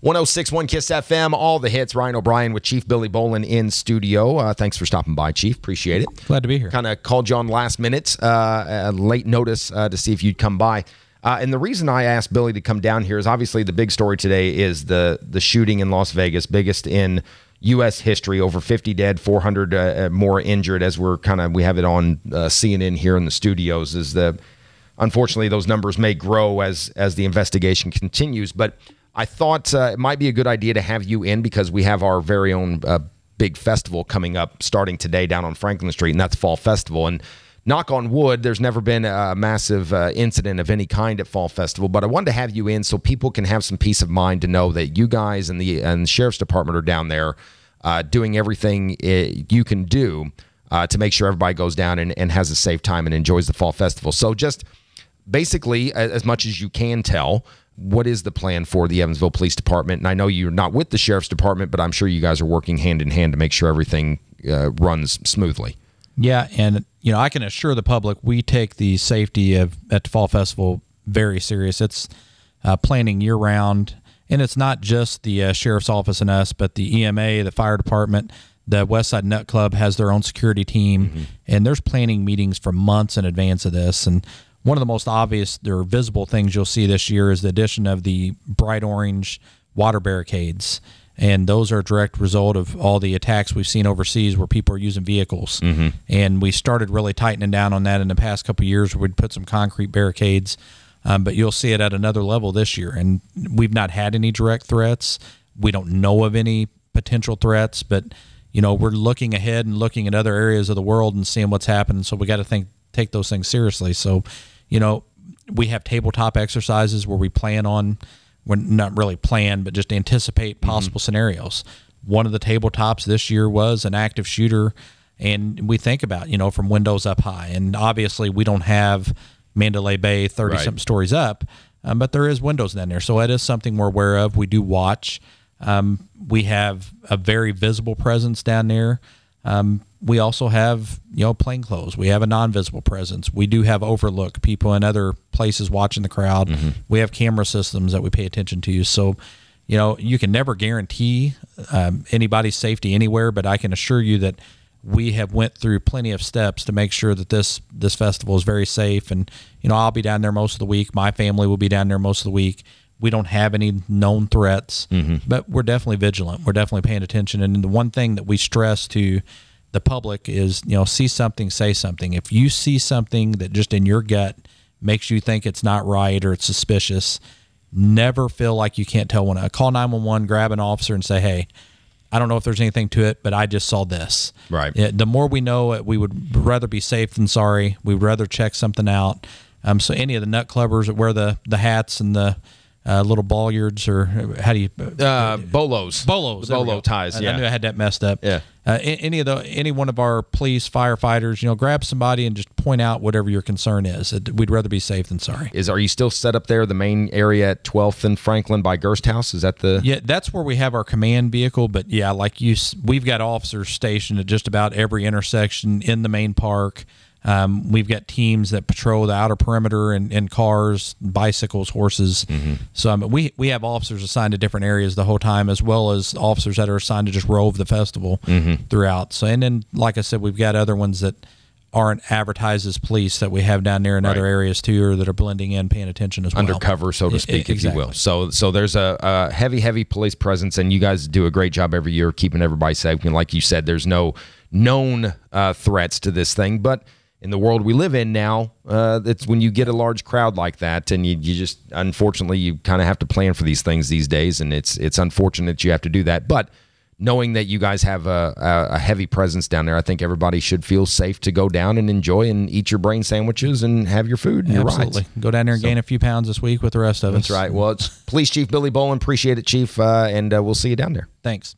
106.1 KISS FM, all the hits. Ryan O'Brien with Chief Billy Bolin in studio. Thanks for stopping by, Chief. Appreciate it. Glad to be here. Kind of called you on last minute, late notice to see if you'd come by. And the reason I asked Billy to come down here is obviously the big story today is the shooting in Las Vegas, biggest in U.S. history, over 50 dead, 400 more injured, as we have it on CNN here in the studios. Unfortunately, those numbers may grow as the investigation continues, but I thought it might be a good idea to have you in because we have our very own big festival coming up starting today down on Franklin Street, and that's Fall Festival. And knock on wood, there's never been a massive incident of any kind at Fall Festival, but I wanted to have you in so people can have some peace of mind to know that you guys and the Sheriff's Department are down there doing everything you can do to make sure everybody goes down and has a safe time and enjoys the Fall Festival. So just basically, as much as you can tell, what is the plan for the Evansville Police Department? And I know you're not with the Sheriff's Department, but I'm sure you guys are working hand in hand to make sure everything runs smoothly. Yeah, and I can assure the public we take the safety at the Fall Festival very serious. It's planning year-round, and it's not just the Sheriff's Office and us, but the EMA, the Fire Department, the Westside Nut Club has their own security team, and there's planning meetings for months in advance of this. And one of the most obvious or visible things you'll see this year is the addition of the bright orange water barricades. And those are a direct result of all the attacks we've seen overseas where people are using vehicles. And we started really tightening down on that in the past couple of years where we'd put some concrete barricades. But you'll see it at another level this year. And we've not had any direct threats. We don't know of any potential threats. But, we're looking ahead and looking at other areas of the world and seeing what's happening. So we got to take those things seriously. So, we have tabletop exercises where we we're not really plan, but just anticipate possible scenarios. One of the tabletops this year was an active shooter, and we think about, from windows up high. And obviously we don't have Mandalay Bay 30-something stories up, but there is windows down there. So that is something we're aware of. We do watch. We have a very visible presence down there. We also have, plainclothes. We have a non-visible presence. We do have overlook people in other places watching the crowd. We have camera systems that we pay attention to. So, you can never guarantee anybody's safety anywhere, but I can assure you that we have went through plenty of steps to make sure that this festival is very safe. And, I'll be down there most of the week. My family will be down there most of the week. We don't have any known threats, but we're definitely vigilant. We're definitely paying attention. And the one thing that we stress to the public is, see something, say something. If you see something that just in your gut makes you think it's not right or it's suspicious, never feel like you can't tell one. Call 911, grab an officer and say, hey, I don't know if there's anything to it, but I just saw this. Right. The more we know, we would rather be safe than sorry. We would rather check something out. So any of the nut clubbers that wear the hats and the little bollards, or how do you bolos? Bolos, bolo ties. Yeah, I knew I had that messed up. Yeah. Any one of our police, firefighters, grab somebody and just point out whatever your concern is. We'd rather be safe than sorry. Are you still set up there, the main area at 12th and Franklin by Gerst House? Is that the? Yeah, that's where we have our command vehicle. But yeah, we've got officers stationed at just about every intersection in the main park. We've got teams that patrol the outer perimeter in cars, bicycles, horses. So we have officers assigned to different areas the whole time, as well as officers that are assigned to just rove the festival throughout. So, and then, like I said, we've got other ones that aren't advertised as police that we have down there in other areas too, or that are blending in, paying attention as well. Undercover, so to speak, if you will. So there's a heavy police presence, and you guys do a great job every year keeping everybody safe. And like you said, there's no known threats to this thing, but in the world we live in now, it's when you get a large crowd like that, and you just, unfortunately, you kind of have to plan for these things these days, and it's unfortunate you have to do that. But knowing that you guys have a heavy presence down there, I think everybody should feel safe to go down and enjoy and eat your brain sandwiches and have your food and your rides. Absolutely. Go down there and gain a few pounds this week with the rest of us. That's right. Well, it's Police Chief Billy Bolin. Appreciate it, Chief, and we'll see you down there. Thanks.